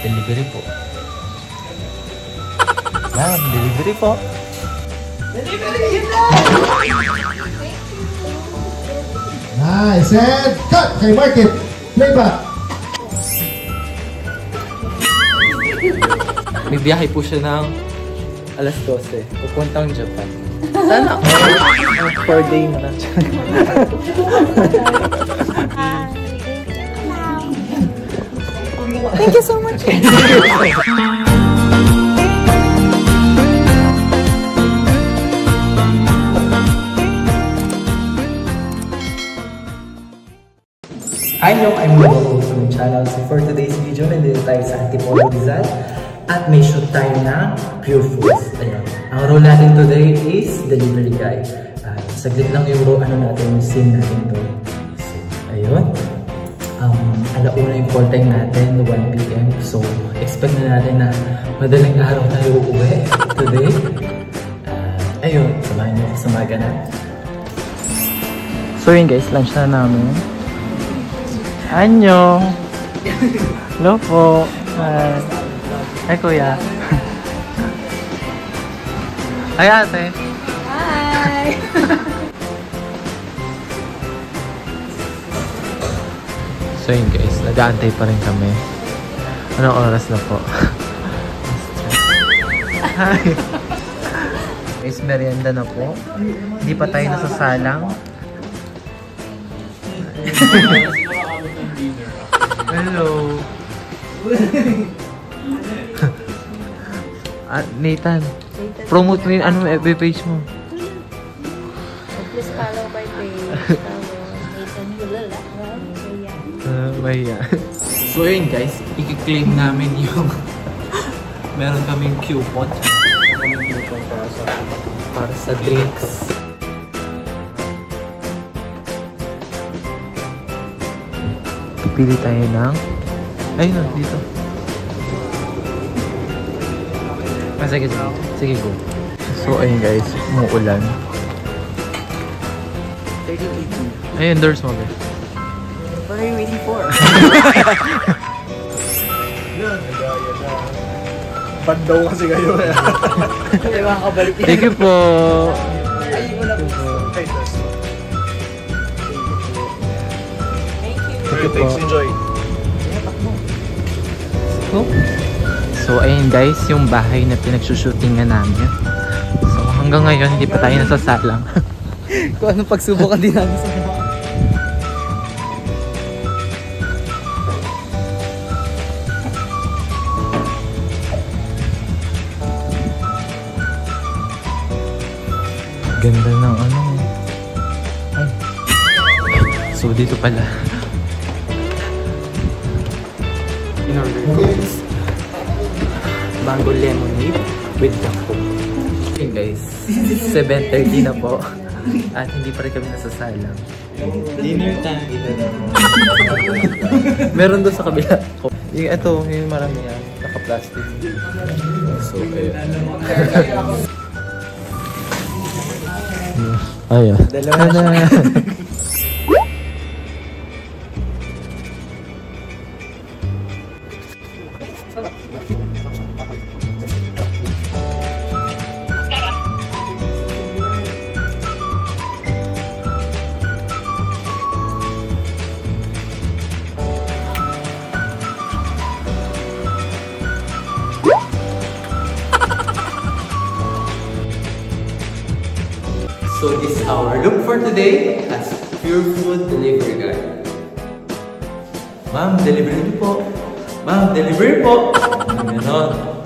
Delivery po. Ma'am, delivery po. Delivery, yun na! Nice! And cut! Kay Market! Playback! May biyahe po siya ng alas 12. Pupuntang Japan. Sana all 4 day na lang siya. Thank you so much. Hi, I'm Lolo from the channel. So for today's video, nandito tayo sa Antipolo Rizal at may shoot tayo na Pure Foods. Ayan. Ang role natin today is delivery guy. Saglit lang yung role, yung scene natin to. So, ayun. Alauna yung call time natin, 1 PM. So, expect na natin na madaling araw tayo uuwi today. Ayun, samahan niyo ako sa mga ganap. So yun guys, lunch na namin. Annyeong! Hello po! Hi kuya! Hi ate! Hi! So yun guys, nag-aantay pa rin kami. Anong oras na po? Hi! Guys, merienda na po. Hindi pa tayo nasasalang. Hello! Nathan, promote mo yung FB page mo. Please follow my page. Nathan Hulala. Mahiya. So yun guys, i-claim namin yung meron kaming coupon. Para sa drinks. Pili tayo ng... Ayun na, dito. Sige, sige, go. So, ayun guys, umuulan. Ayun, doors mo, guys. What are you waiting for? Bad daw kasi kayo eh. Ay, makakabalik yan. Thank you po. Ayun mo na po. Thanks, enjoy. So, ayun guys, yung bahay na pinagsushootingan namin. So, hanggang ngayon, hindi pa tayo nasasalang. Kung anong pagsubukan din namin sa mga. Ganda ng ano. Ay. So, dito pala. In-order ko is mango lemonade with jackpot. Okay guys, 7:30 na po. At hindi pa rin kami nasasalang. Dinner time. Meron doon sa kabila. Yung ito, yung marami yan. Naka-plastic. So, ayun. Ayun. Dalawa. So this is our look for today as Pure Food Delivery Guy. Ma'am, delivery po. Ma'am, delivery po. Ganon.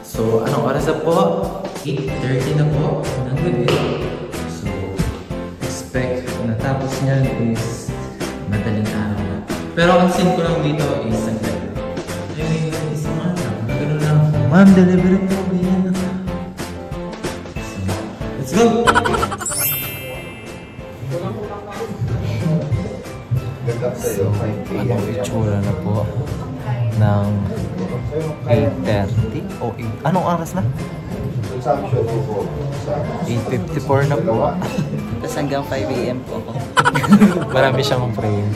So, anong oras na po? 8:30 na po ng gabi. So, expect natapos niyan is madaling araw na. Pero ang scene ko lang dito is ang gabi. Ayun, is mga gano'n lang. Ma'am, delivery po. Ganyan na. So, let's go! So, anong itsura na po ng 8:30 o 8? Anong oras na? 8:54 na po. Tapos hanggang 5 AM po ako. Marami siyang frame.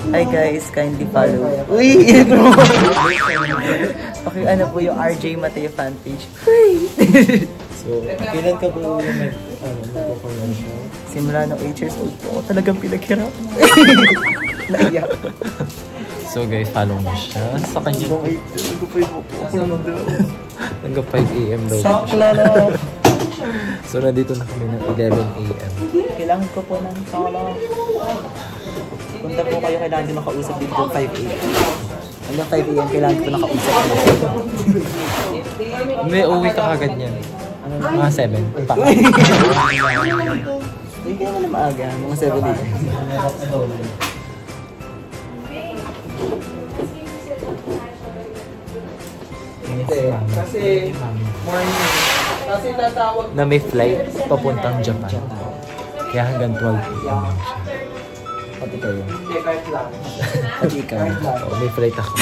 Hi guys, kindly follow. Uy! Okay, ano po yung RJ Mateo fan page. So, kailan ka po yung mag-commercial? Simula ng 8 years old po ako talagang pinaghirap. Naiyak. So guys, follow mo siya sa kanyang hanggang 5 AM daw. Sakla na. So nandito na kami ng 11 AM. Kailangan ko po ng solo. Punta po kayo, kailangan nyo makausap dito 5 AM. Hanggang 5 AM, kailangan ko nakausap. Hindi, uwi ka agad yan. Mga 7. Pa. Hindi kaya na maaga, mga 7 AM. Kasi morning. Kasi tatawag na may flight papuntang Japan. Kaya hanggang 12 AM siya. Pati kayo. Pati ikaw. Oo, may flight ako.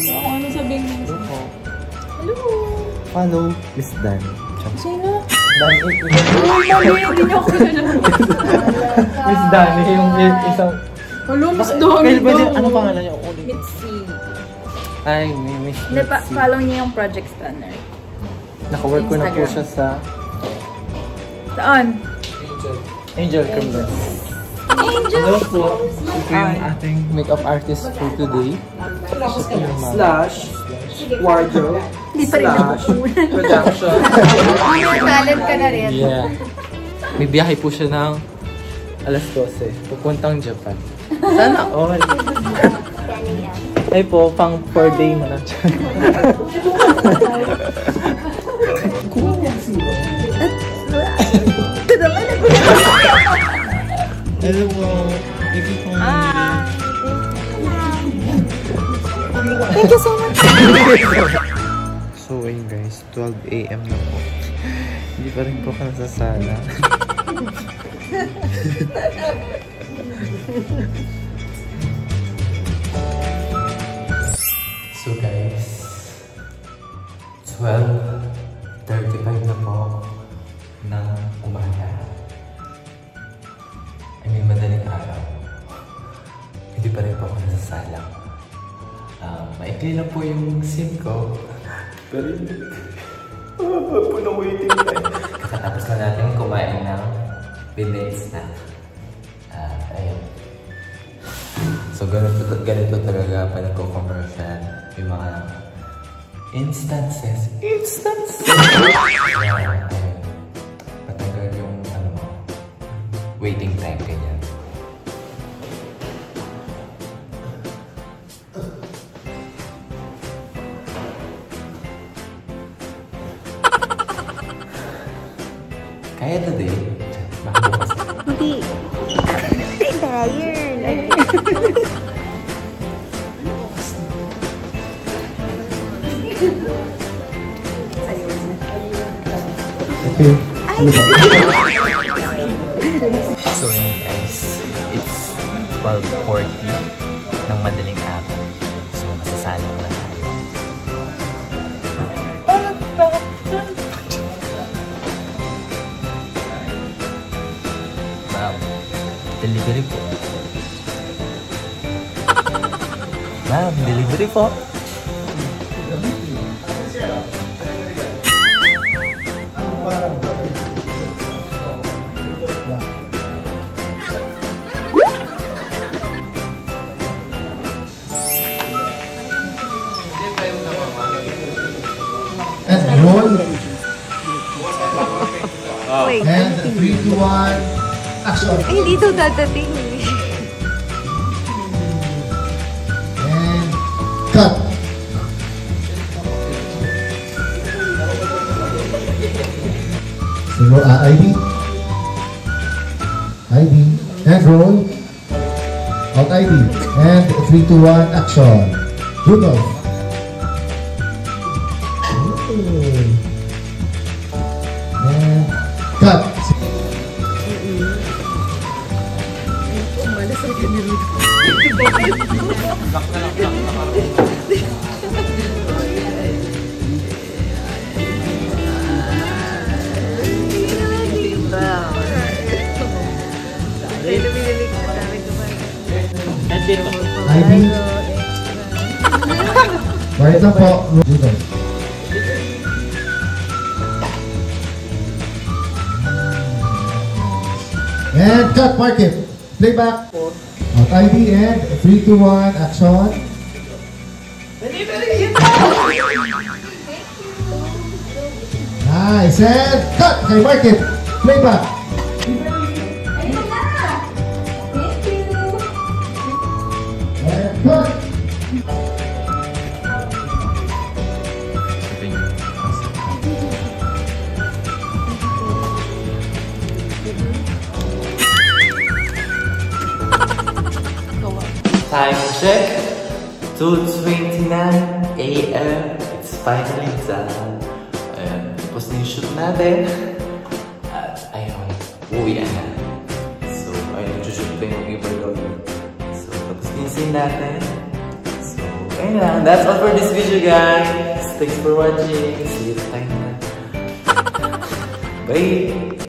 Ano sabihin mo? Follow Miss Dan. Sino? Dan, Hindi niyo ako kilala. Miss Dan, yung isang... Hello, Miss Dami daw. Ano pangalan niya? Mitzi. Ay, may Miss Hindi, Mitzi. follow niya yung Project Stunner. Naka-work ko na po Instagram. siya sa Saan? Angel Camden. Angel! Hello po. Ito yung ating makeup artist for today. Siya po yung ma'am. Slash wardrobe. Hindi pa rin nakukunan. Production. Talent ka na rin. Yeah. May biyahe po siya ng alas 12. Pupuntang Japan. Sana all. Ay po, pang 4 day mo na. Hello po. Thank you po. Thank you so much. So ayun guys, 12 AM na po. Hindi pa rin po ako nasasala. So guys, 12:35 na po ng umaga. I mean, madaling araw. Hindi pa rin po ako nasasala. Maikli lang po yung SIM ko. Pero hindi. Po na waiting time. Kakatapos na natin kumain ng Pinoy snack. Ayun. So, ganito talaga pa nagko-commercial. Yung mga instances. Ayun. Patagal yung waiting time ganyan. Kaya today, baka bukas. Hindi. Tired. Okay. So yun guys, it's 12:40 ng madaling araw. So masasala ko na tayo. Ma'am, delivery po. Ma'am, delivery po. And roll. Wait. And 3, 2, 1. Action. Hindi ito dadating. And cut. So roll ID. ID. And roll. Out ID. And 3, 2, 1. Action. Rudolph. And cut. Right lang po. Dito. And cut, mark it. Playback. Out ID and 3, 2, 1, action. Nice. And cut. Okay, mark it. Playback. And cut. Time check. 2:29 AM. It's finally done. Ayan, tapos na yung shoot natin. At ayun, uwi na. So, ayun, shoot pa yung overload. So, tapos na yung scene natin. So, ayun lang. That's all for this video, guys. Thanks for watching. See you next time. Bye!